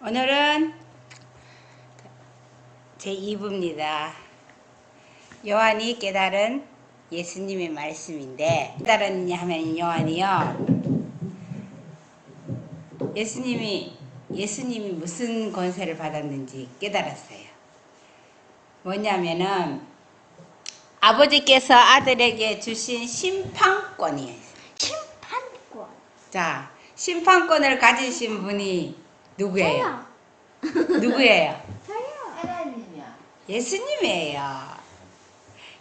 오늘은 제2부입니다. 요한이 깨달은 예수님의 말씀인데, 깨달았냐 하면 요한이요, 예수님이 무슨 권세를 받았는지 깨달았어요. 뭐냐면은 아버지께서 아들에게 주신 심판권이에요. 심판권. 자, 심판권을 가지신 분이 누구예요? 누구예요? 저요. 하나님이요. 예수님이에요.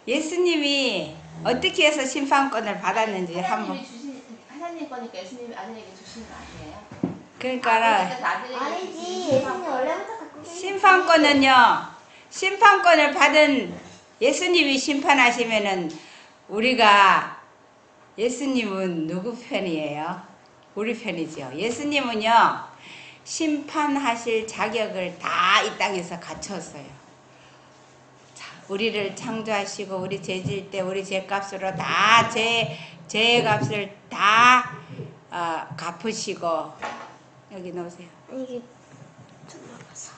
예수님이 어떻게 해서 심판권을 받았는지 한번. 하나님 거니까 예수님이 아들에게 주신 거 아니에요? 그러니까 아니지. 예수님 원래부터 갖고 계신 심판권을 받은 예수님이 심판하시면은 우리가, 예수님은 누구 편이에요? 우리 편이죠. 예수님은요, 심판하실 자격을 다 이 땅에서 갖췄어요. 자, 우리를 창조하시고 우리 죄질 때 우리 죄값으로 다 죄값을 다 갚으시고. 여기 놓으세요. 이게 좀 나가서.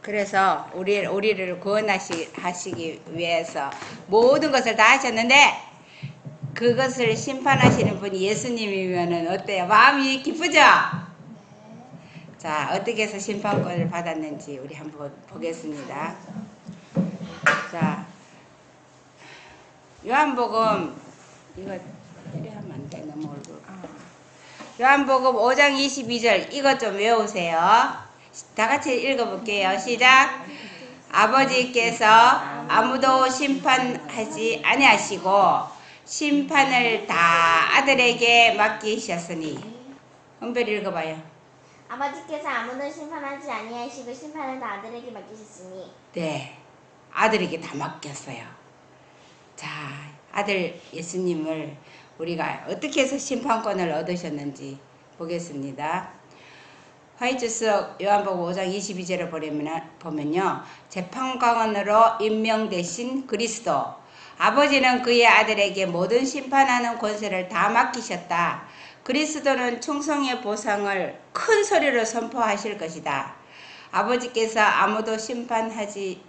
그래서 우리를 구원하시기 위해서 모든 것을 다 하셨는데, 그것을 심판하시는 분이 예수님이면은 어때요? 마음이 기쁘죠? 자, 어떻게 해서 심판권을 받았는지 우리 한번 보겠습니다. 자, 요한복음, 이거 이래 하면 안 돼, 너무 얼굴. 요한복음 5장 22절, 이것 좀 외우세요. 다 같이 읽어볼게요. 시작. 아버지께서 아무도 심판하지 아니하시고 심판을 다 아들에게 맡기셨으니. 은별이 읽어봐요. 아버지께서 아무도 심판하지 아니하시고 심판을 다 아들에게 맡기셨으니. 네, 아들에게 다 맡겼어요. 자, 아들 예수님을 우리가 어떻게 해서 심판권을 얻으셨는지 보겠습니다. 화이트스 요한복음 5장 22절을 보면요, 재판관으로 임명되신 그리스도, 아버지는 그의 아들에게 모든 심판하는 권세를 다 맡기셨다. 그리스도는 충성의 보상을 큰 소리로 선포하실 것이다. 아버지께서 아무도 심판하지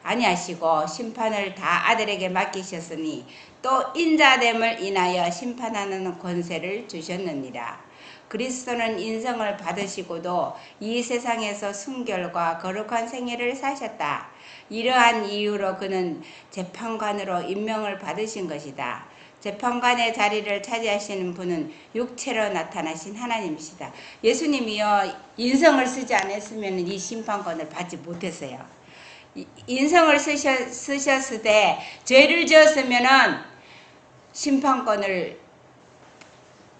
아니하시고 심판을 다 아들에게 맡기셨으니 또 인자됨을 인하여 심판하는 권세를 주셨느니라. 그리스도는 인성을 받으시고도 이 세상에서 순결과 거룩한 생애를 사셨다. 이러한 이유로 그는 재판관으로 임명을 받으신 것이다. 재판관의 자리를 차지하시는 분은 육체로 나타나신 하나님이시다. 예수님이요, 인성을 쓰지 않았으면 이 심판권을 받지 못했어요. 인성을 쓰셨을 때 죄를 지었으면 심판권을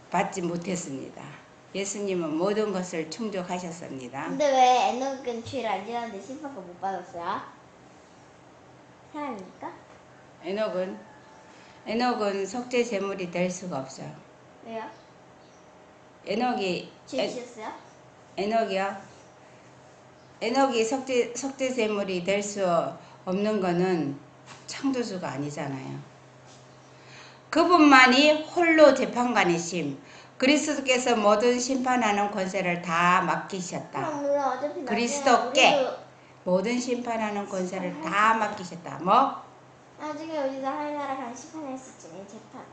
받지 못했습니다. 예수님은 모든 것을 충족하셨습니다. 근데 왜 에녹은 죄를 안 지었는데 심판권 못 받았어요? 사람입니까? 에녹은 속죄 제물이 될 수가 없어요. 왜요? 에녹이 죄 지었어요? 에녹이 속죄 제물이 될 수 없는 거는 창조주가 아니잖아요. 그분만이 홀로 재판관이심, 그리스도께서 모든 심판하는 권세를 다 맡기셨다. 그럼 우리가 어차피 그리스도께 모든 심판하는 권세를 다 맡기셨다. 뭐? 나중에 우리가 하늘나라 간 심판했을 때 재판.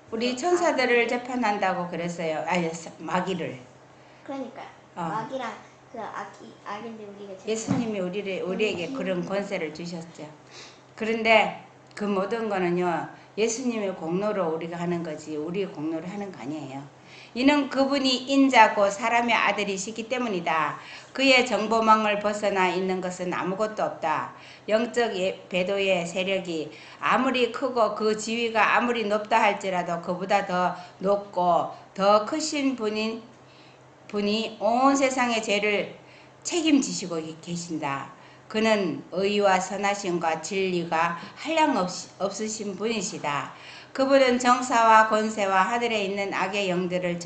우리 천사들을 재판한다고 그랬어요. 아니, 마귀를. 그러니까요. 어. 마귀랑 그 악인데 우리가 재판. 예수님이 우리에게 그런 권세를 주셨죠. 그런데 그 모든 거는요, 예수님의 공로로 우리가 하는 거지 우리의 공로로 하는 거 아니에요. 이는 그분이 인자고 사람의 아들이시기 때문이다. 그의 정보망을 벗어나 있는 것은 아무것도 없다. 영적 배도의 세력이 아무리 크고 그 지위가 아무리 높다 할지라도 그보다 더 높고 더 크신 분이 온 세상의 죄를 책임지시고 계신다. 그는 의와 선하심과 진리가 한량없으신 분이시다. 그분은 정사와 권세와 하늘에 있는 악의 영들을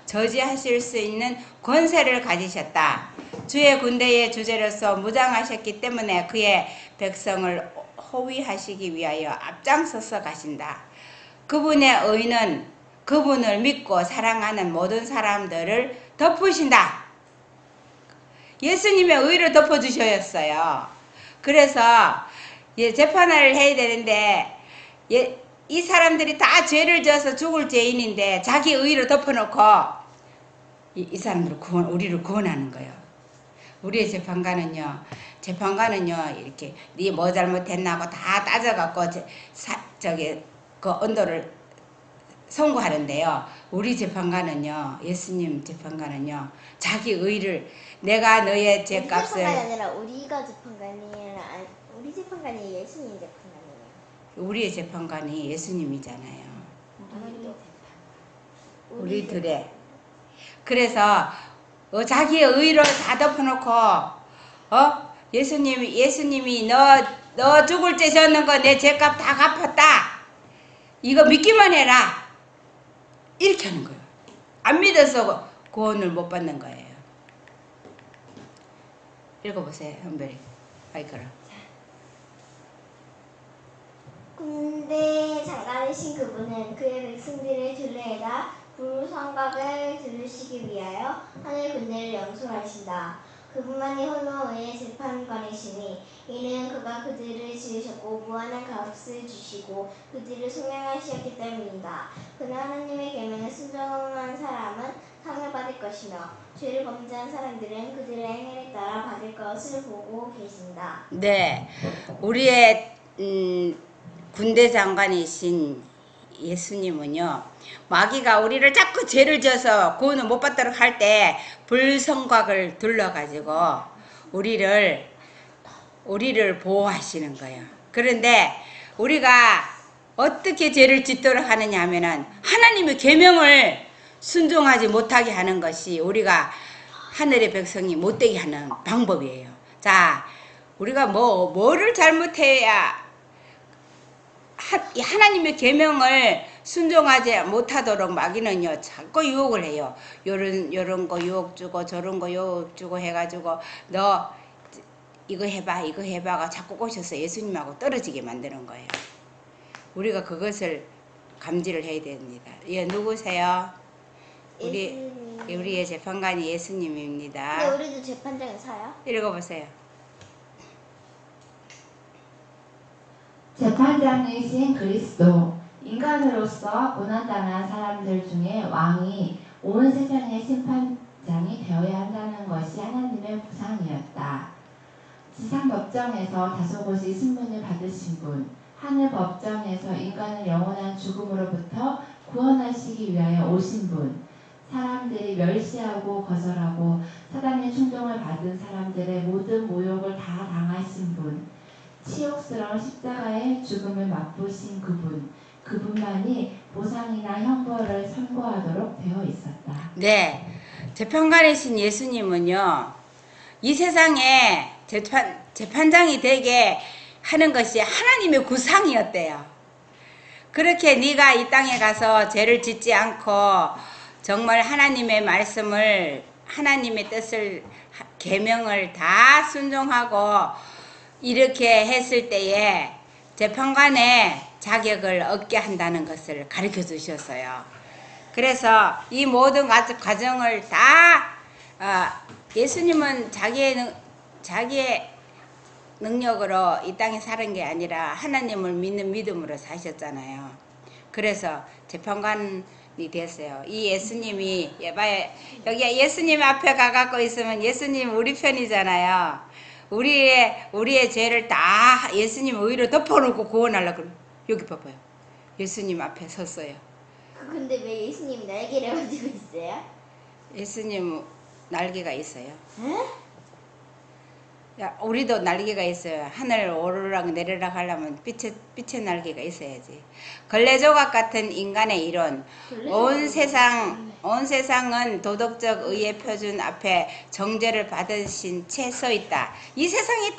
저지하실 수 있는 권세를 가지셨다. 주의 군대의 주제로서 무장하셨기 때문에 그의 백성을 호위하시기 위하여 앞장서서 가신다. 그분의 의는 그분을 믿고 사랑하는 모든 사람들을 덮으신다. 예수님의 의를 덮어주셨어요. 그래서 재판을 해야 되는데 이 사람들이 다 죄를 져서 죽을 죄인인데 자기 의를 덮어놓고 이 사람들을 우리를 구원하는 거예요. 우리의 재판관은요 이렇게 네 뭐 잘못했나고 다 따져갖고 그 언도를 선고하는데요. 우리 재판관은요, 예수님 재판관은요, 자기 의를 내가 너의 우리 죄값을 재판관이 아니라 우리가 재판관이라 우리 재판관이 예수님 재판관이에요. 우리의 재판관이 예수님이잖아요. 우리들의 그래서 자기의 의를 다 덮어놓고 예수님이 너 죽을 죄 졌는 거 내 죄값 다 갚았다. 이거 믿기만 해라. 이렇게 하는 거예요. 안 믿어서 구원을 못 받는 거예요. 읽어보세요, 현별이. 마이크로. 군대 장관이신 그분은 그의 백성들의 둘레에다 불성각을 들으시기 위하여 하늘 군대를 영솔하신다. 그분만이 홀로 의의 재판관이시니 이는 그가 그들을 지으셨고 무한한 값을 주시고 그들을 속량하셨기 때문이다. 그는 하나님의 계명에 순종한 사람은 상을 받을 것이며 죄를 범죄한 사람들은 그들의 행위에 따라 받을 것을 보고 계신다. 네, 우리의 군대 장관이신 예수님은요, 마귀가 우리를 자꾸 죄를 지어서 구원을 못 받도록 할 때 불성곽을 둘러가지고 우리를 보호하시는 거예요. 그런데 우리가 어떻게 죄를 짓도록 하느냐 하면은 하나님의 계명을 순종하지 못하게 하는 것이 우리가 하늘의 백성이 못되게 하는 방법이에요. 자, 우리가 뭐를 잘못해야 하나님의 계명을 순종하지 못하도록 마귀는요 자꾸 유혹을 해요. 요런 거 유혹 주고 저런 거 유혹 주고 해가지고 너 이거 해봐가 자꾸 꼬셔서 예수님하고 떨어지게 만드는 거예요. 우리가 그것을 감지를 해야 됩니다. 예, 누구세요? 우리의 재판관이 예수님입니다. 근데 우리도 재판장에 서요? 읽어보세요. 재판장이신 그리스도, 인간으로서 고난당한 사람들 중에 왕이 온 세상의 심판장이 되어야 한다는 것이 하나님의 구상이었다. 지상 법정에서 다소곳이 신문을 받으신 분, 하늘 법정에서 인간을 영원한 죽음으로부터 구원하시기 위하여 오신 분, 사람들이 멸시하고 거절하고 사단의 충동을 받은 사람들의 모든 모욕을 다 당하신 분, 치욕스러운 십자가의 죽음을 맛보신 그분만이 보상이나 형벌을 선고하도록 되어 있었다. 네, 재판관이신 예수님은요, 이 세상에 재판장이 되게 하는 것이 하나님의 구상이었대요. 그렇게 네가 이 땅에 가서 죄를 짓지 않고 정말 하나님의 말씀을, 하나님의 뜻을, 계명을 다 순종하고 이렇게 했을 때에 재판관의 자격을 얻게 한다는 것을 가르쳐 주셨어요. 그래서 이 모든 과정을 다 예수님은 자기의 능력으로 이 땅에 사는 게 아니라 하나님을 믿는 믿음으로 사셨잖아요. 그래서 재판관이 됐어요. 이 예수님이 여기 예수님 앞에 가갖고 있으면 예수님 우리 편이잖아요. 우리의 죄를 다 예수님 의로 덮어놓고 구원하려고 여기 봐봐요. 예수님 앞에 섰어요. 근데 왜 예수님이 날개를 가지고 있어요? 예수님 날개가 있어요. 에? 야, 우리도 날개가 있어요. 하늘 오르락 내리락 하려면 빛의 날개가 있어야지. 걸레조각 같은 인간의 이론. 온 세상은 도덕적 의의 표준 앞에 정죄를 받으신 채 서 있다. 이 세상이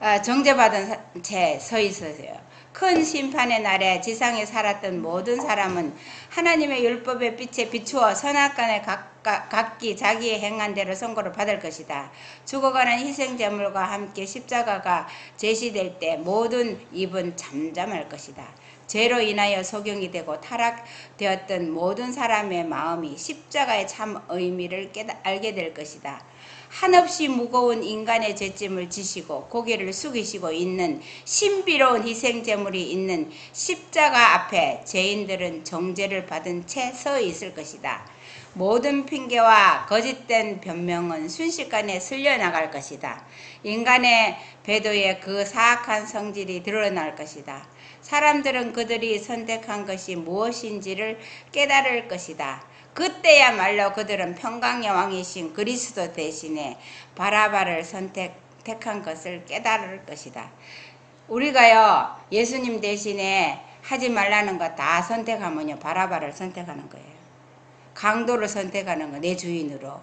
다 정죄받은 채 서 있어요. 큰 심판의 날에 지상에 살았던 모든 사람은 하나님의 율법의 빛에 비추어 선악간에 각기 자기의 행한 대로 선고를 받을 것이다. 죽어가는 희생제물과 함께 십자가가 제시될 때 모든 입은 잠잠할 것이다. 죄로 인하여 소경이 되고 타락되었던 모든 사람의 마음이 십자가의 참 의미를 알게 될 것이다. 한없이 무거운 인간의 죄짐을 지시고 고개를 숙이시고 있는 신비로운 희생제물이 있는 십자가 앞에 죄인들은 정죄를 받은 채 서 있을 것이다. 모든 핑계와 거짓된 변명은 순식간에 쓸려나갈 것이다. 인간의 배도의 그 사악한 성질이 드러날 것이다. 사람들은 그들이 선택한 것이 무엇인지를 깨달을 것이다. 그때야말로 그들은 평강의 왕이신 그리스도 대신에 바라바를 택한 것을 깨달을 것이다. 우리가요, 예수님 대신에 하지 말라는 거 다 선택하면요, 바라바를 선택하는 거예요. 강도를 선택하는 거, 내 주인으로.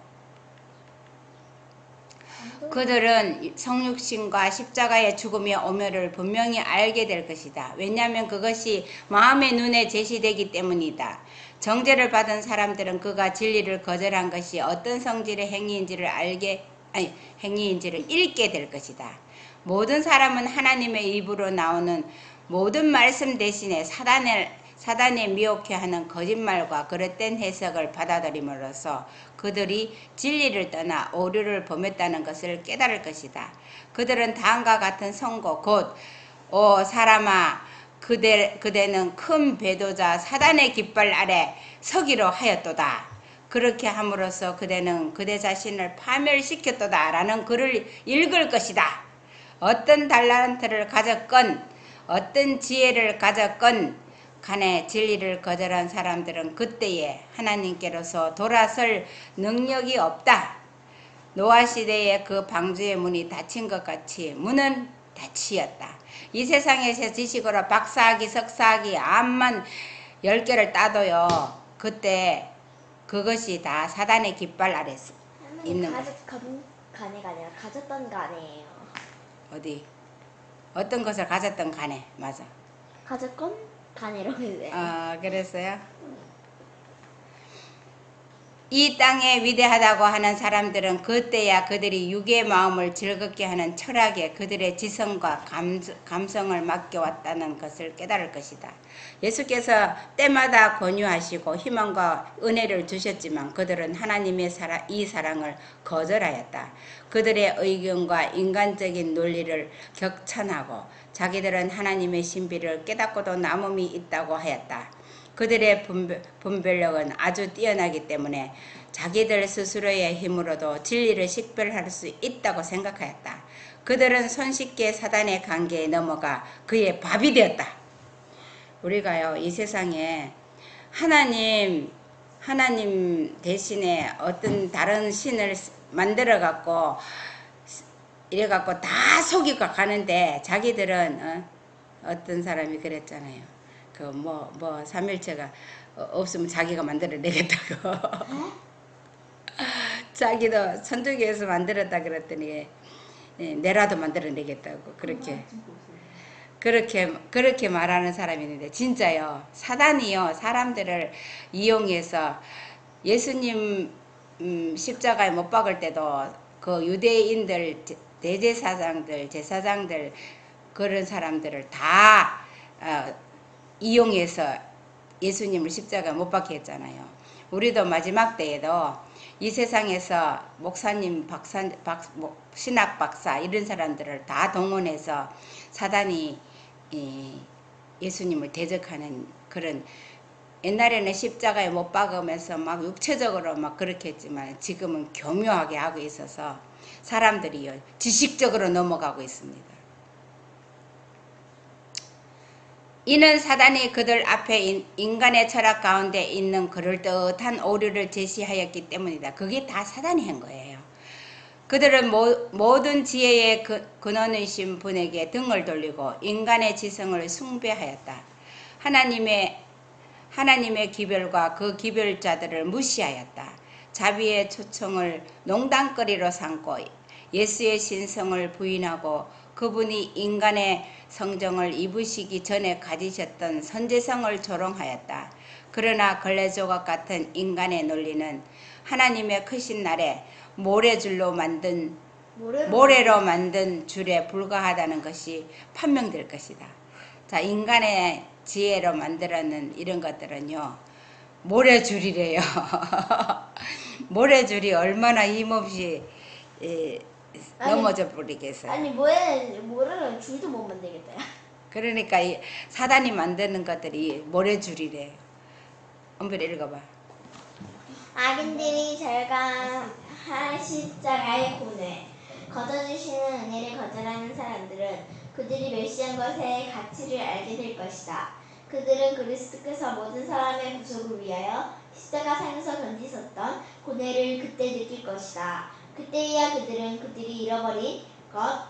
그들은 성육신과 십자가의 죽음의 오멸을 분명히 알게 될 것이다. 왜냐하면 그것이 마음의 눈에 제시되기 때문이다. 정죄를 받은 사람들은 그가 진리를 거절한 것이 어떤 성질의 행위인지를 행위인지를 읽게 될 것이다. 모든 사람은 하나님의 입으로 나오는 모든 말씀 대신에 사단에 미혹해 하는 거짓말과 그릇된 해석을 받아들임으로써 그들이 진리를 떠나 오류를 범했다는 것을 깨달을 것이다. 그들은 다음과 같은 선고 곧 오 사람아 그대는 큰 배도자 사단의 깃발 아래 서기로 하였도다. 그렇게 함으로써 그대는 그대 자신을 파멸시켰도다 라는 글을 읽을 것이다. 어떤 달란트를 가졌건 어떤 지혜를 가졌건 간에 진리를 거절한 사람들은 그때에 하나님께로서 돌아설 능력이 없다. 노아 시대에 그 방주의 문이 닫힌 것 같이 문은 닫히었다. 이 세상에서 지식으로 박사학위, 석사학위, 암만 10개를 따도요. 그때 그것이 다 사단의 깃발 아래 있는 거예요. 간에가 아니라 가졌던 간에예요. 어디? 어떤 것을 가졌던 간에. 맞아. 가졌건 간이라고 해요. 아, 그랬어요? 이 땅에 위대하다고 하는 사람들은 그때야 그들이 육의 마음을 즐겁게 하는 철학에 그들의 지성과 감성을 맡겨왔다는 것을 깨달을 것이다. 예수께서 때마다 권유하시고 희망과 은혜를 주셨지만 그들은 하나님의 이 사랑을 거절하였다. 그들의 의견과 인간적인 논리를 격찬하고 자기들은 하나님의 신비를 깨닫고도 남음이 있다고 하였다. 그들의 분별력은 아주 뛰어나기 때문에 자기들 스스로의 힘으로도 진리를 식별할 수 있다고 생각하였다. 그들은 손쉽게 사단의 관계에 넘어가 그의 밥이 되었다. 우리가요, 이 세상에 하나님 대신에 어떤 다른 신을 만들어갖고 이래갖고 다 속이고 가는데 자기들은 어떤 사람이 그랬잖아요. 삼일체가 없으면 자기가 만들어내겠다고. 자기도 천주교에서 만들었다 그랬더니 내라도 만들어내겠다고 그렇게 말하는 사람이 있는데 진짜요. 사단이요 사람들을 이용해서 예수님 십자가에 못 박을 때도 그 유대인들 대제사장들 제사장들 그런 사람들을 다 이용해서 예수님을 십자가에 못 박게 했잖아요. 우리도 마지막 때에도 이 세상에서 목사님, 신학 박사 이런 사람들을 다 동원해서 사단이 예수님을 대적하는 그런 옛날에는 십자가에 못 박으면서 막 육체적으로 막 그렇게 했지만 지금은 교묘하게 하고 있어서 사람들이요 지식적으로 넘어가고 있습니다. 이는 사단이 그들 앞에 인간의 철학 가운데 있는 그럴듯한 오류를 제시하였기 때문이다. 그게 다 사단이 한 거예요. 그들은 모든 지혜의 근원이신 분에게 등을 돌리고 인간의 지성을 숭배하였다. 하나님의 기별과 그 기별자들을 무시하였다. 자비의 초청을 농담거리로 삼고 예수의 신성을 부인하고 그분이 인간의 성정을 입으시기 전에 가지셨던 선제성을 조롱하였다. 그러나 걸레조각 같은 인간의 논리는 하나님의 크신 날에 모래로 만든 줄에 불과하다는 것이 판명될 것이다. 자, 인간의 지혜로 만들어낸 이런 것들은요 모래줄이래요. 모래줄이 얼마나 힘없이 넘어져 버리겠어요. 아니 모래는 줄도 못 만들겠다. 그러니까 이 사단이 만드는 것들이 모래줄이래. 한번 읽어봐. 악인들이 절강한 십자가의 고뇌, 거저주시는 은혜를 거절하는 사람들은 그들이 멸시한 것의 가치를 알게 될 것이다. 그들은 그리스도께서 모든 사람의 구속을 위하여 십자가 상에서 견디셨던 고뇌를 그때 느낄 것이다. 그때야 그들은 그들이 잃어버린 것,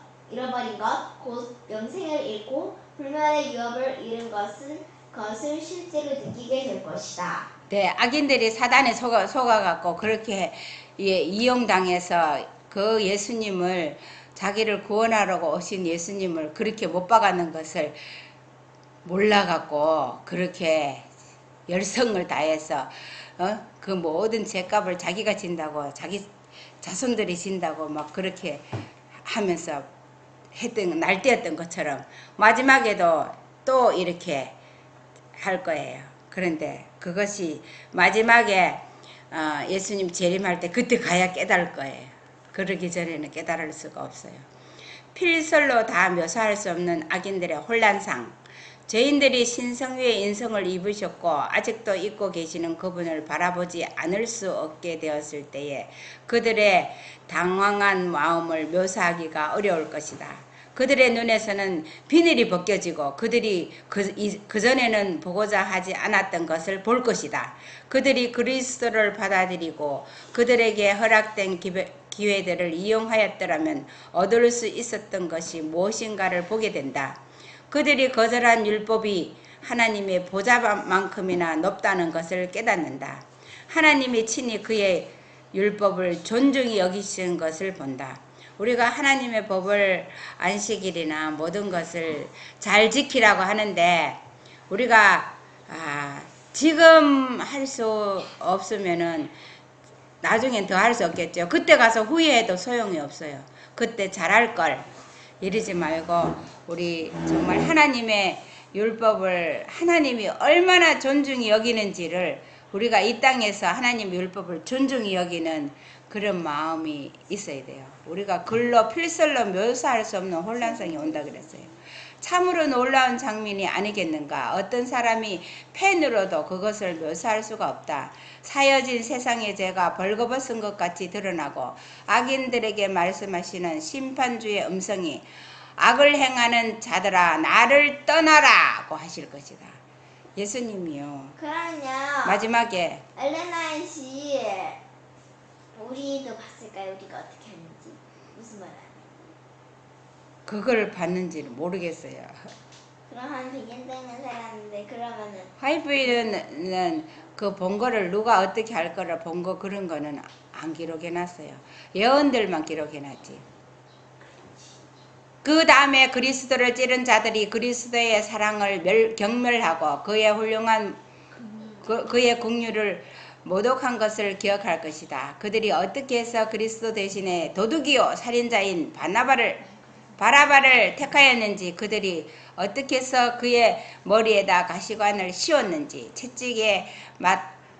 곧 영생을 잃고 불멸의 유업을 잃은 것을 실제로 느끼게 될 것이다. 네, 악인들이 사단에 속아갖고 그렇게 이용당해서 그 예수님을 자기를 구원하려고 오신 예수님을 그렇게 못 박아는 것을 몰라갖고 그렇게 열성을 다해서 그 모든 죄값을 자기가 진다고 자기 자손들이 진다고 막 그렇게 하면서 날뛰었던 것처럼 마지막에도 또 이렇게 할 거예요. 그런데 그것이 마지막에 예수님 재림할 때 그때 가야 깨달을 거예요. 그러기 전에는 깨달을 수가 없어요. 필설로 다 묘사할 수 없는 악인들의 혼란상, 죄인들이 신성유의 인성을 입으셨고 아직도 입고 계시는 그분을 바라보지 않을 수 없게 되었을 때에 그들의 당황한 마음을 묘사하기가 어려울 것이다. 그들의 눈에서는 비늘이 벗겨지고 그들이 그전에는 보고자 하지 않았던 것을 볼 것이다. 그들이 그리스도를 받아들이고 그들에게 허락된 기회들을 이용하였더라면 얻을 수 있었던 것이 무엇인가를 보게 된다. 그들이 거절한 율법이 하나님의 보좌만큼이나 높다는 것을 깨닫는다. 하나님이 친히 그의 율법을 존중히 여기시는 것을 본다. 우리가 하나님의 법을 안식일이나 모든 것을 잘 지키라고 하는데 우리가 지금 할 수 없으면은 나중엔 더 할 수 없겠죠. 그때 가서 후회해도 소용이 없어요. 그때 잘할 걸 이러지 말고 우리 정말 하나님의 율법을 하나님이 얼마나 존중히 여기는지를 우리가 이 땅에서 하나님의 율법을 존중히 여기는 그런 마음이 있어야 돼요. 우리가 글로 필설로 묘사할 수 없는 혼란성이 온다 그랬어요. 참으로 놀라운 장면이 아니겠는가. 어떤 사람이 펜으로도 그것을 묘사할 수가 없다. 사여진 세상의 죄가 벌거벗은 것 같이 드러나고 악인들에게 말씀하시는 심판주의 음성이 악을 행하는 자들아 나를 떠나라고 하실 것이다. 예수님이요. 그러면요. 마지막에 엘레나잇이 우리도 봤을까요? 우리가 어떻게 하는지 무슨 말? 그걸 봤는지는 모르겠어요. 그럼 한 100년 되면 살았는데 그러면은 하이브리드는 그 본 거를 누가 어떻게 할 거를 본 거 그런 거는 안 기록해놨어요. 예언들만 해놨지. 그 다음에 그리스도를 찌른 자들이 그리스도의 사랑을 경멸하고 그의 훌륭한 그의 긍휼을 모독한 것을 기억할 것이다. 그들이 어떻게 해서 그리스도 대신에 도둑이요 살인자인 바라바를 택하였는지, 그들이 어떻게 해서 그의 머리에다 가시관을 씌웠는지, 채찍에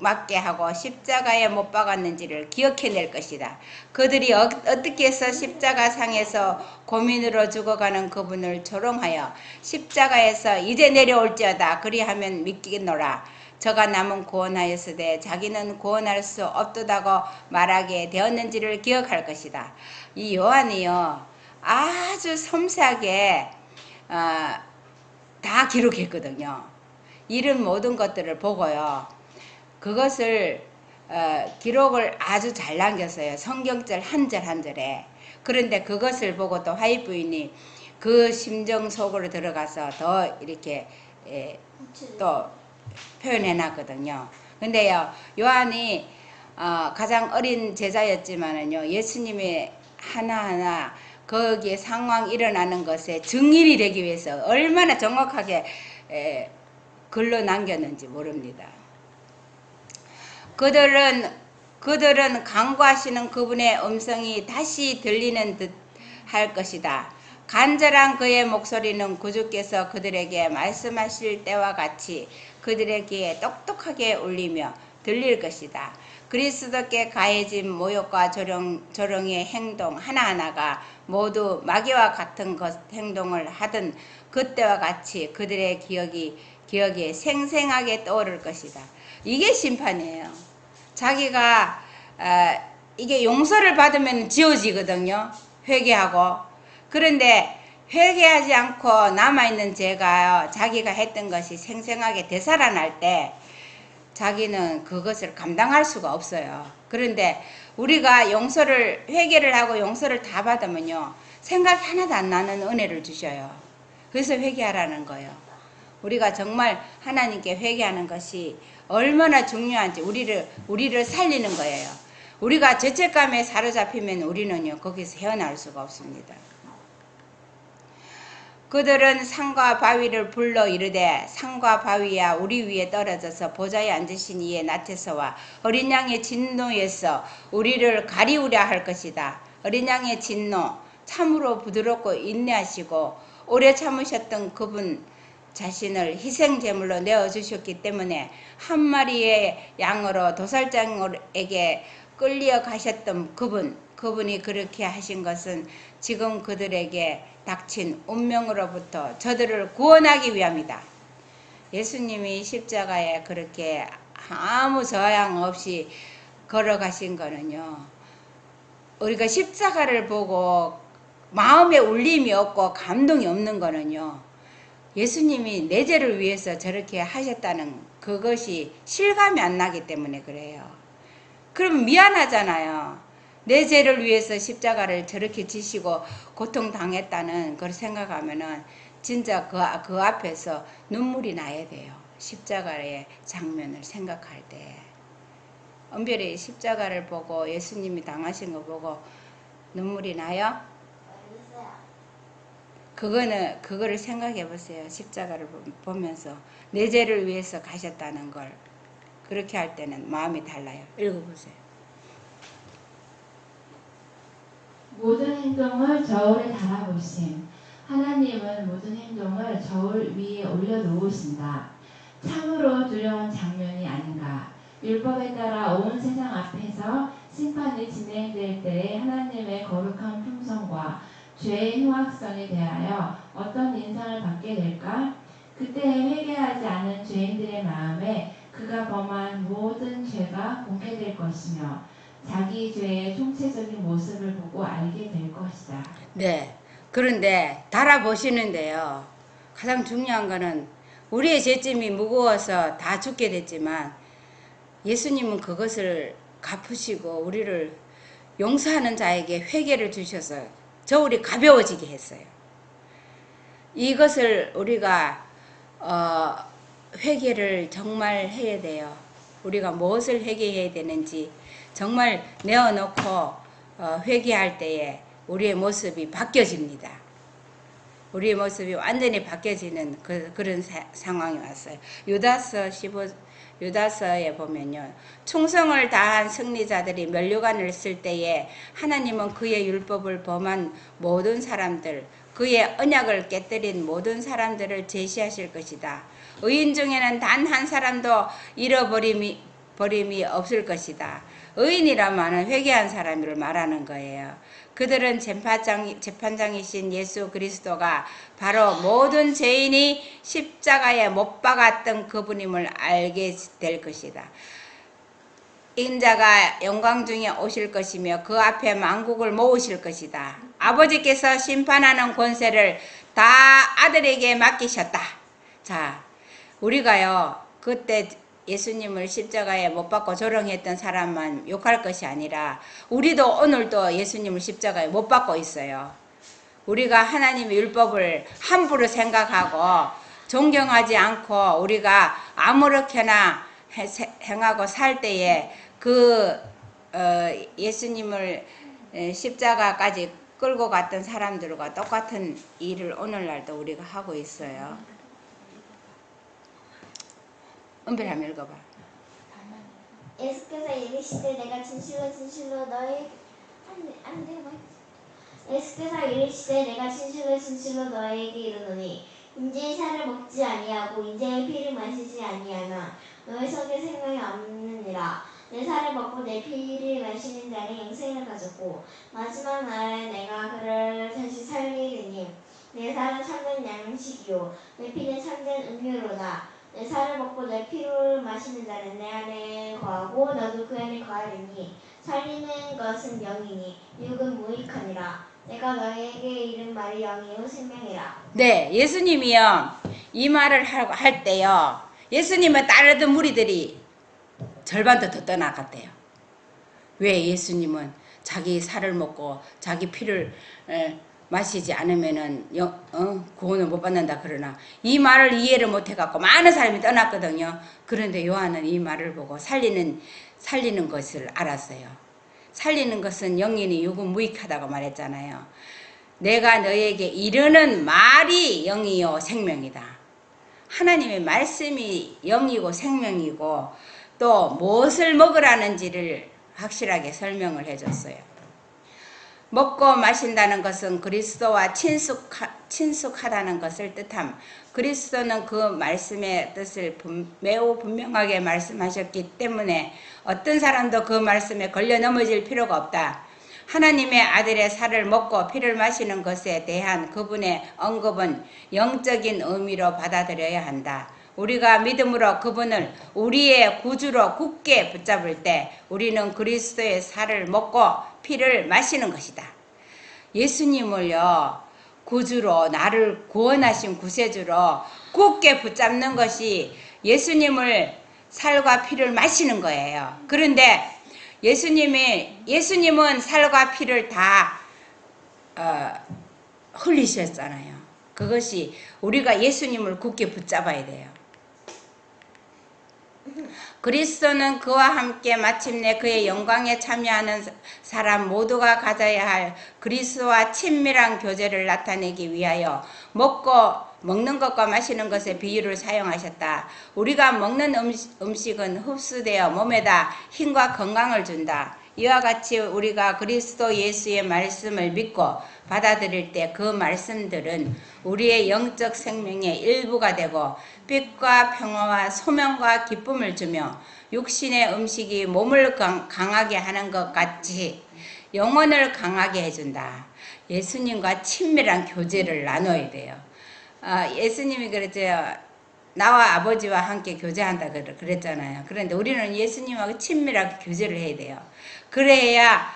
맞게 하고 십자가에 못 박았는지를 기억해낼 것이다. 그들이 어떻게 해서 십자가 상에서 고민으로 죽어가는 그분을 조롱하여 십자가에서 이제 내려올지어다 그리하면 믿기겠노라. 저가 남은 구원하였으되 자기는 구원할 수 없도다고 말하게 되었는지를 기억할 것이다. 이 요한이요 아주 섬세하게 다 기록했거든요. 이런 모든 것들을 보고요. 그것을 기록을 아주 잘 남겼어요. 성경절 한 절 한 절에. 그런데 그것을 보고 또 화이트 부인이 그 심정 속으로 들어가서 더 이렇게 또 표현해 놨거든요. 근데요 요한이 가장 어린 제자였지만은요 예수님의 하나하나 거기에 상황 일어나는 것에 증인이 되기 위해서 얼마나 정확하게 글로 남겼는지 모릅니다. 그들은 간구하시는 그분의 음성이 다시 들리는 듯 할 것이다. 간절한 그의 목소리는 구주께서 그들에게 말씀하실 때와 같이 그들의 귀에 똑똑하게 울리며 들릴 것이다. 그리스도께 가해진 모욕과 조롱의 행동 하나하나가 모두 마귀와 같은 행동을 하던 그때와 같이 그들의 기억에 생생하게 떠오를 것이다. 이게 심판이에요. 자기가 이게 용서를 받으면 지워지거든요. 회개하고. 그런데 회개하지 않고 남아있는 죄가 자기가 했던 것이 생생하게 되살아날 때 자기는 그것을 감당할 수가 없어요. 그런데 우리가 회개를 하고 용서를 다 받으면요, 생각이 하나도 안 나는 은혜를 주셔요. 그래서 회개하라는 거예요. 우리가 정말 하나님께 회개하는 것이 얼마나 중요한지 우리를 살리는 거예요. 우리가 죄책감에 사로잡히면 우리는요, 거기서 헤어날 수가 없습니다. 그들은 산과 바위를 불러 이르되 산과 바위야 우리 위에 떨어져서 보좌에 앉으신 이의 낯에서와 어린 양의 진노에서 우리를 가리우려 할 것이다. 어린 양의 진노, 참으로 부드럽고 인내하시고 오래 참으셨던 그분 자신을 희생제물로 내어주셨기 때문에 한 마리의 양으로 도살장에게 끌려가셨던 그분이 그렇게 하신 것은 지금 그들에게 닥친 운명으로부터 저들을 구원하기 위함이다. 예수님이 십자가에 그렇게 아무 저항 없이 걸어가신 거는요, 우리가 십자가를 보고 마음에 울림이 없고 감동이 없는 거는요, 예수님이 내 죄를 위해서 저렇게 하셨다는 그것이 실감이 안 나기 때문에 그래요. 그럼 미안하잖아요. 내 죄를 위해서 십자가를 저렇게 지시고 고통당했다는 걸 생각하면은 진짜 그 앞에서 눈물이 나야 돼요. 십자가의 장면을 생각할 때. 은별이 십자가를 보고 예수님이 당하신 거 보고 눈물이 나요? 그거를 생각해 보세요. 십자가를 보면서 내 죄를 위해서 가셨다는 걸. 그렇게 할 때는 마음이 달라요. 읽어보세요. 모든 행동을 저울에 달아보심. 하나님은 모든 행동을 저울 위에 올려놓으신다. 참으로 두려운 장면이 아닌가. 율법에 따라 온 세상 앞에서 심판이 진행될 때에 하나님의 거룩한 품성과 죄의 흉악성에 대하여 어떤 인상을 받게 될까? 그때에 회개하지 않은 죄인들의 마음에 그가 범한 모든 죄가 공개될 것이며 자기 죄의 총체적인 모습을 보고 알게 될 것이다. 네. 그런데 달아보시는데요. 가장 중요한 거는 우리의 죄짐이 무거워서 다 죽게 됐지만 예수님은 그것을 갚으시고 우리를 용서하는 자에게 회개를 주셔서 저울이 가벼워지게 했어요. 이것을 우리가 회개를 정말 해야 돼요. 우리가 무엇을 회개해야 되는지 정말 내어놓고 회개할 때에 우리의 모습이 바뀌어집니다. 우리의 모습이 완전히 바뀌어지는 그런 상황이 왔어요. 유다서에 보면요, 충성을 다한 승리자들이 면류관을 쓸 때에 하나님은 그의 율법을 범한 모든 사람들, 그의 언약을 깨뜨린 모든 사람들을 제시하실 것이다. 의인 중에는 단 한 사람도 잃어버림이 없을 것이다. 의인이라면 회개한 사람을 말하는 거예요. 그들은 재판장이신 예수 그리스도가 바로 모든 죄인이 십자가에 못 박았던 그분임을 알게 될 것이다. 인자가 영광 중에 오실 것이며 그 앞에 만국을 모으실 것이다. 아버지께서 심판하는 권세를 다 아들에게 맡기셨다. 자, 우리가요, 그때 예수님을 십자가에 못 박고 조롱했던 사람만 욕할 것이 아니라 우리도 오늘도 예수님을 십자가에 못 박고 있어요. 우리가 하나님의 율법을 함부로 생각하고 존경하지 않고 우리가 아무렇게나 행하고 살 때에 예수님을 십자가까지 끌고 갔던 사람들과 똑같은 일을 오늘날도 우리가 하고 있어요. 은별 한번 읽어봐. 예수께서 이르시되 내가 진실로 진실로 예수께서 이르시되 내가 진실로 진실로 너희에게 이르노니 인자의 살을 먹지 아니하고 인자의 피를 마시지 아니하면 너희 속에 생명이 없느니라. 내 살을 먹고 내 피를 마시는 자는 영생을 가졌고 마지막 날에 내가 그를 다시 살리리니 내 살은 참된 양식이요 내 피는 참된 음료로다. 내 살을 먹고 내 피를 마시는 자는 내 안에 거하고 나도 그 안에 거하리니 살리는 것은 영이니 육은 무익하니라. 내가 너희에게 이른 말이 영이요 생명이라. 네, 예수님이요 이 말을 할 때요 예수님을 따르던 무리들이 절반도 더 떠나갔대요. 왜? 예수님은 자기 살을 먹고 자기 피를 마시지 않으면은 구원을 못 받는다 그러나 이 말을 이해를 못 해갖고 많은 사람이 떠났거든요. 그런데 요한은 이 말을 보고 살리는 것을 알았어요. 살리는 것은 영이니 육은 무익하다고 말했잖아요. 내가 너에게 이르는 말이 영이요 생명이다. 하나님의 말씀이 영이고 생명이고 또 무엇을 먹으라는지를 확실하게 설명을 해줬어요. 먹고 마신다는 것은 그리스도와 친숙하다는 것을 뜻함. 그리스도는 그 말씀의 뜻을 매우 분명하게 말씀하셨기 때문에 어떤 사람도 그 말씀에 걸려 넘어질 필요가 없다. 하나님의 아들의 살을 먹고 피를 마시는 것에 대한 그분의 언급은 영적인 의미로 받아들여야 한다. 우리가 믿음으로 그분을 우리의 구주로 굳게 붙잡을 때 우리는 그리스도의 살을 먹고 피를 마시는 것이다. 예수님을요 구주로 나를 구원하신 구세주로 굳게 붙잡는 것이 예수님을 살과 피를 마시는 거예요. 그런데 예수님은 살과 피를 다 흘리셨잖아요. 그것이 우리가 예수님을 굳게 붙잡아야 돼요. 그리스도는 그와 함께 마침내 그의 영광에 참여하는 사람 모두가 가져야 할 그리스도와 친밀한 교제를 나타내기 위하여 먹는 것과 마시는 것의 비유를 사용하셨다. 우리가 먹는 음식은 흡수되어 몸에다 힘과 건강을 준다. 이와 같이 우리가 그리스도 예수의 말씀을 믿고 받아들일 때 그 말씀들은 우리의 영적 생명의 일부가 되고 빛과 평화와 소명과 기쁨을 주며 육신의 음식이 몸을 강하게 하는 것 같이 영혼을 강하게 해준다. 예수님과 친밀한 교제를 나눠야 돼요. 예수님이 그랬죠. 나와 아버지와 함께 교제한다 그랬잖아요. 그런데 우리는 예수님하고 친밀하게 교제를 해야 돼요. 그래야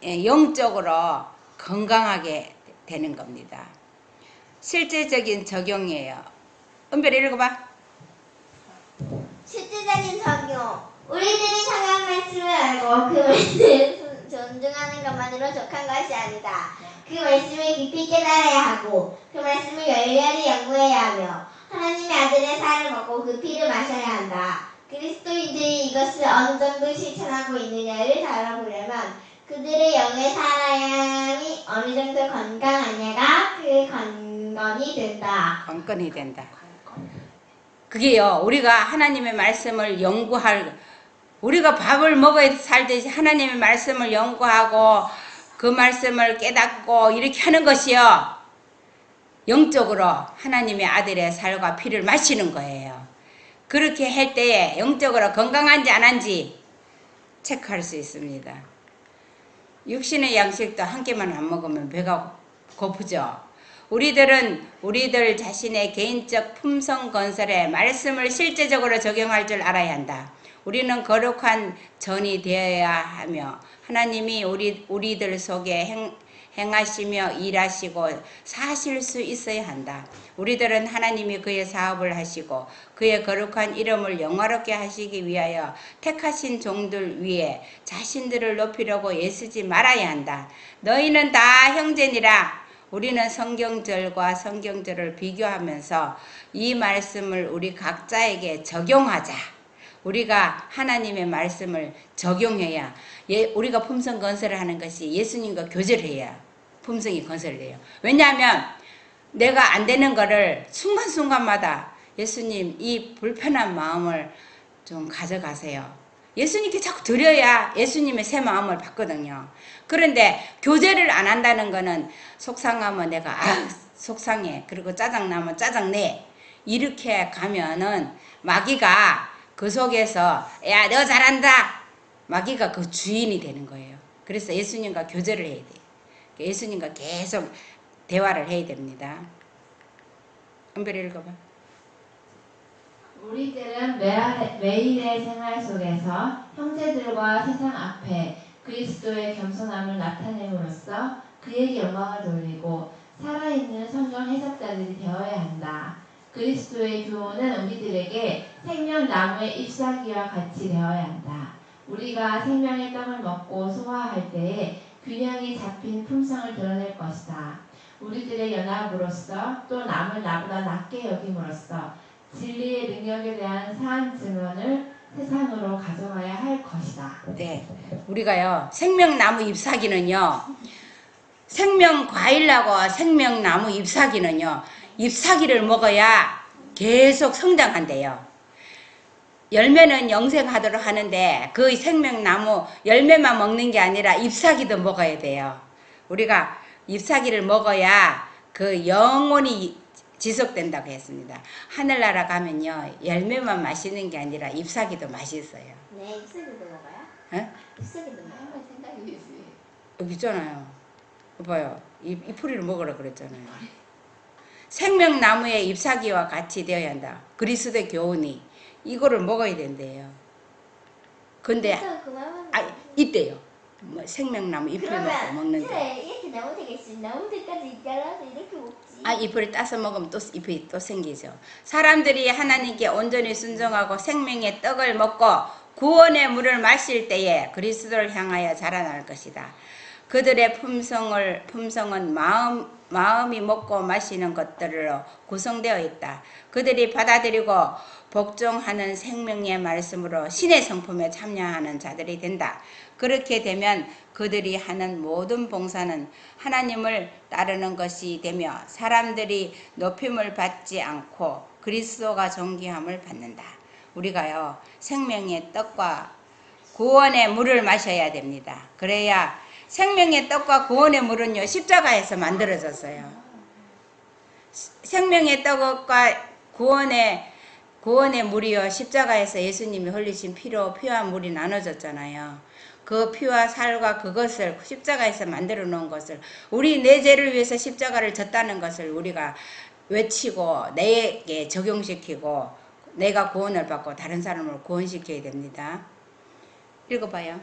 영적으로 건강하게 되는 겁니다. 실제적인 적용이에요. 은별이 읽어봐. 실제적인 적용. 우리들이 성경 말씀을 알고 그 말씀을 존중하는 것만으로 족한 것이 아니다. 그 말씀을 깊이 깨달아야 하고 그 말씀을 열렬히 연구해야 하며 하나님의 아들의 살을 먹고 그 피를 마셔야 한다. 그리스도인들이 이것을 어느 정도 실천하고 있느냐를 알아보려면 그들의 영의 사람이 어느 정도 건강하냐가 그 관건이 된다. 관건이 된다. 그게요, 우리가 하나님의 말씀을 우리가 밥을 먹어야 살듯이 하나님의 말씀을 연구하고 그 말씀을 깨닫고 이렇게 하는 것이요, 영적으로 하나님의 아들의 살과 피를 마시는 거예요. 그렇게 할 때에 영적으로 건강한지 안 한지 체크할 수 있습니다. 육신의 양식도 한 개만 안 먹으면 배가 고프죠. 우리들 자신의 개인적 품성 건설에 말씀을 실제적으로 적용할 줄 알아야 한다. 우리는 거룩한 전이 되어야 하며 하나님이 우리들 속에 행하시며 일하시고 사실 수 있어야 한다. 우리들은 하나님이 그의 사업을 하시고 그의 거룩한 이름을 영화롭게 하시기 위하여 택하신 종들 위에 자신들을 높이려고 애쓰지 말아야 한다. 너희는 다 형제니라. 우리는 성경절과 성경절을 비교하면서 이 말씀을 우리 각자에게 적용하자. 우리가 하나님의 말씀을 적용해야 우리가 품성 건설을 하는 것이 예수님과 교제를 해야 품성이 건설돼요. 왜냐하면 내가 안 되는 거를 순간순간마다 예수님 이 불편한 마음을 좀 가져가세요. 예수님께 자꾸 드려야 예수님의 새 마음을 받거든요. 그런데 교제를 안 한다는 거는 속상하면 내가 속상해. 그리고 짜증나면 짜증내. 이렇게 가면은 마귀가 그 속에서 야, 너 잘한다. 마귀가 그 주인이 되는 거예요. 그래서 예수님과 교제를 해야 돼요. 예수님과 계속 대화를 해야 됩니다. 은별이 읽어봐. 우리들은 매일의 생활 속에서 형제들과 세상 앞에 그리스도의 겸손함을 나타냄으로써 그에게 영광을 돌리고 살아있는 성경 해석자들이 되어야 한다. 그리스도의 교훈은 우리들에게 생명나무의 잎사귀와 같이 되어야 한다. 우리가 생명의 떡을 먹고 소화할 때에 균형이 잡힌 품성을 드러낼 것이다. 우리들의 연합으로서 또 남을 나보다 낮게 여김으로써 진리의 능력에 대한 산 증언을 세상으로 가져가야 할 것이다. 네, 우리가요 생명나무 잎사귀는요 생명과일하고 생명나무 잎사귀는요 잎사귀를 먹어야 계속 성장한대요. 열매는 영생하도록 하는데 그 생명나무 열매만 먹는 게 아니라 잎사귀도 먹어야 돼요. 우리가 잎사귀를 먹어야 그 영혼이 지속된다고 했습니다. 하늘나라 가면요 열매만 맛있는 게 아니라 잎사귀도 맛있어요. 네, 잎사귀도 먹어요? 에? 잎사귀도 먹어요? 한번 생각이 되지. 여기 있잖아요. 봐요. 이 풀이를 먹으라 그랬잖아요. 생명나무의 잎사귀와 같이 되어야 한다. 그리스도의 교훈이 이거를 먹어야 된대요. 근데 그만 있대요. 뭐 생명나무 잎을 먹고 먹는데. 그래, 이렇게 나무 되겠지. 나무들까지 잘라서 이렇게 먹지. 잎을 따서 먹으면 또 잎이 또 생기죠. 사람들이 하나님께 온전히 순종하고 생명의 떡을 먹고 구원의 물을 마실 때에 그리스도를 향하여 자라날 것이다. 그들의 품성은 마음이 먹고 마시는 것들로 구성되어 있다. 그들이 받아들이고 복종하는 생명의 말씀으로 신의 성품에 참여하는 자들이 된다. 그렇게 되면 그들이 하는 모든 봉사는 하나님을 따르는 것이 되며 사람들이 높임을 받지 않고 그리스도가 존귀함을 받는다. 우리가요 생명의 떡과 구원의 물을 마셔야 됩니다. 그래야 생명의 떡과 구원의 물은요 십자가에서 만들어졌어요. 생명의 떡과 구원의 물이요 십자가에서 예수님이 흘리신 피로 피와 물이 나눠졌잖아요. 그 피와 살과 그것을 십자가에서 만들어 놓은 것을 우리 내 죄를 위해서 십자가를 졌다는 것을 우리가 외치고 내게 적용시키고 내가 구원을 받고 다른 사람을 구원시켜야 됩니다. 읽어봐요.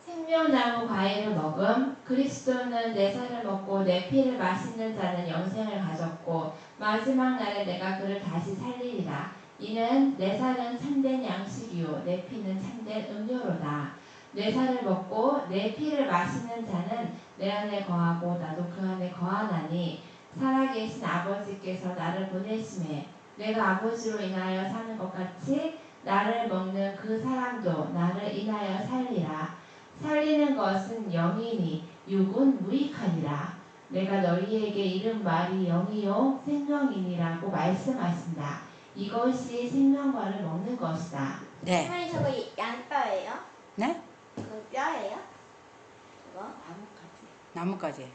생명나무 과일을 먹음. 그리스도는 내 살을 먹고 내 피를 마시는 자는 영생을 가졌고 마지막 날에 내가 그를 다시 살리리라. 이는 내 살은 참된 양식이요 내 피는 참된 음료로다. 내 살을 먹고 내 피를 마시는 자는 내 안에 거하고 나도 그 안에 거하나니 살아계신 아버지께서 나를 보내심에 내가 아버지로 인하여 사는 것 같이 나를 먹는 그 사람도 나를 인하여 살리라. 살리는 것은 영이니 육은 무익하니라. 내가 너희에게 이른 말이 영이요 생명이니라고 말씀하신다. 이것이 생명과를 먹는 것이다. 네. 할머니 저거 양뼈예요? 네? 그 뼈예요? 저거? 나뭇가지.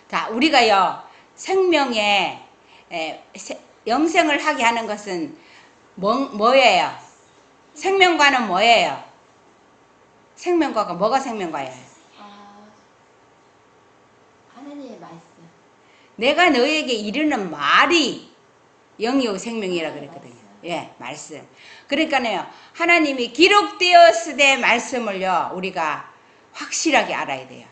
자, 우리가요 생명의 영생을 하게 하는 것은 뭐예요? 생명과는 뭐예요? 생명과가 뭐가 생명과예요? 하나님의 말씀. 내가 너에게 이르는 말이 영이요 생명이라 그랬거든요. 예, 말씀. 그러니까요, 하나님이 기록되었으되 말씀을요, 우리가 확실하게 알아야 돼요.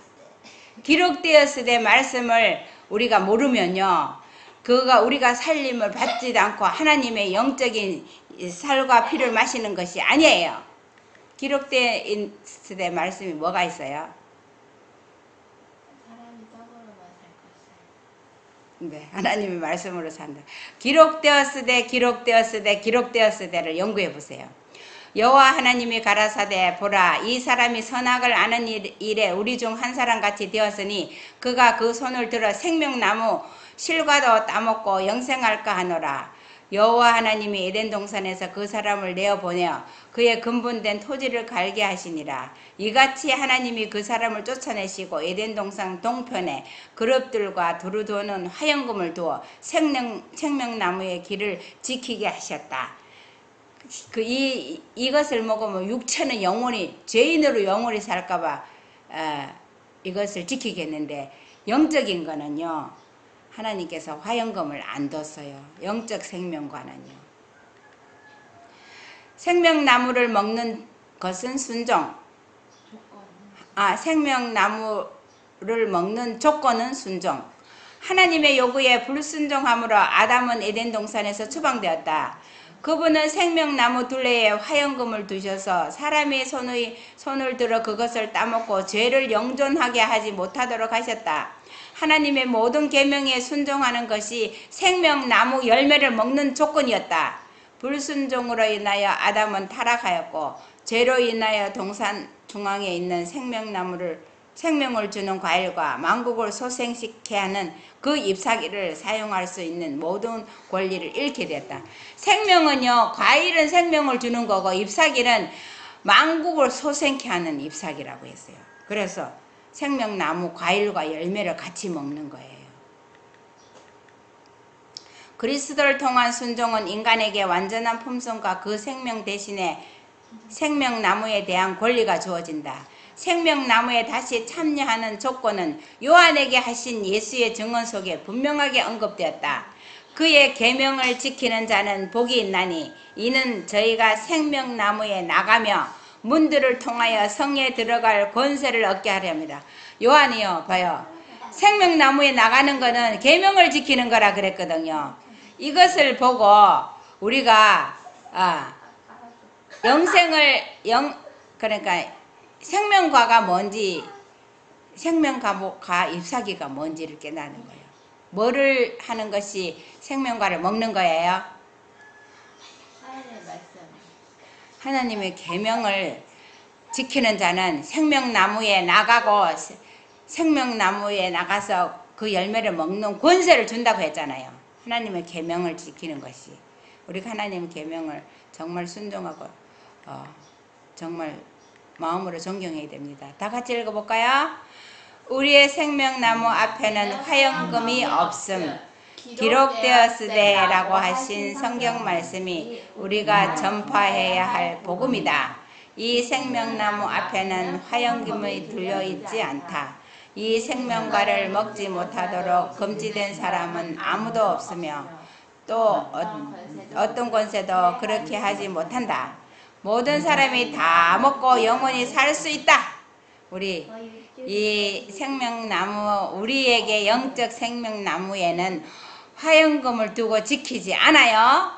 기록되었으되 말씀을 우리가 모르면요, 그가 우리가 살림을 받지도 않고 하나님의 영적인 살과 피를 마시는 것이 아니에요. 기록되었으되 말씀이 뭐가 있어요? 사람이 떡으로만 살 것이야. 네, 하나님의 말씀으로 산다. 기록되었으되를 연구해 보세요. 여호와 하나님이 가라사대 보라 이 사람이 선악을 아는 일에 우리 중 한 사람 같이 되었으니 그가 그 손을 들어 생명나무 실과도 따먹고 영생할까 하노라. 여호와 하나님이 에덴 동산에서 그 사람을 내어 보내어 그의 근본된 토지를 갈게 하시니라. 이같이 하나님이 그 사람을 쫓아내시고 에덴 동산 동편에 그룹들과 두루 도는 화영금을 두어 생명나무의 길을 지키게 하셨다. 이것을 먹으면 육체는 영원히 죄인으로 영원히 살까봐 이것을 지키겠는데, 영적인 거는요, 하나님께서 화영금을 안 뒀어요. 영적 생명과는요. 생명나무를 먹는 것은 순종. 생명나무를 먹는 조건은 순종. 하나님의 요구에 불순종함으로 아담은 에덴 동산에서 추방되었다. 그분은 생명나무 둘레에 화영금을 두셔서 사람의 손을 들어 그것을 따먹고 죄를 영존하게 하지 못하도록 하셨다. 하나님의 모든 계명에 순종하는 것이 생명나무 열매를 먹는 조건이었다. 불순종으로 인하여 아담은 타락하였고, 죄로 인하여 동산 중앙에 있는 생명을 주는 과일과 만국을 소생시켜 하는 그 잎사귀를 사용할 수 있는 모든 권리를 잃게 됐다. 생명은요, 과일은 생명을 주는 거고 잎사귀는 만국을 소생케 하는 잎사귀라고 했어요. 그래서 생명나무 과일과 열매를 같이 먹는 거예요. 그리스도를 통한 순종은 인간에게 완전한 품성과 그 생명 대신에 생명나무에 대한 권리가 주어진다. 생명나무에 다시 참여하는 조건은 요한에게 하신 예수의 증언 속에 분명하게 언급되었다. 그의 계명을 지키는 자는 복이 있나니 이는 저희가 생명나무에 나가며 문들을 통하여 성에 들어갈 권세를 얻게 하려 합니다. 요한이요, 봐요. 생명나무에 나가는 거는 계명을 지키는 거라 그랬거든요. 이것을 보고 우리가 그러니까 생명과가 뭔지, 생명과 잎사귀가 뭔지를 깨닫는 거예요. 뭐를 하는 것이 생명과를 먹는 거예요? 하나님의 말씀. 하나님의 계명을 지키는 자는 생명나무에 나가고 생명나무에 나가서 그 열매를 먹는 권세를 준다고 했잖아요. 하나님의 계명을 지키는 것이. 우리가 하나님의 계명을 정말 순종하고 정말 마음으로 존경해야 됩니다. 다 같이 읽어볼까요? 우리의 생명나무 앞에는 화영금이 없음. 기록되었으되라고 하신 성경 말씀이 우리가 전파해야 할 복음이다. 이 생명나무 앞에는 화영금이 들려있지 않다. 이 생명과를 먹지 못하도록 금지된 사람은 아무도 없으며 또 어떤 권세도 그렇게 하지 못한다. 모든 사람이 다 먹고 영원히 살 수 있다. 우리 이 생명나무, 우리에게 영적 생명나무에는 화영금을 두고 지키지 않아요.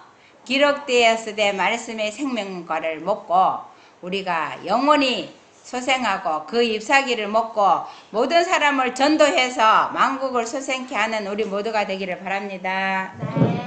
기록되었으되 말씀의 생명과를 먹고 우리가 영원히 소생하고 그 잎사귀를 먹고 모든 사람을 전도해서 만국을 소생케 하는 우리 모두가 되기를 바랍니다. 네.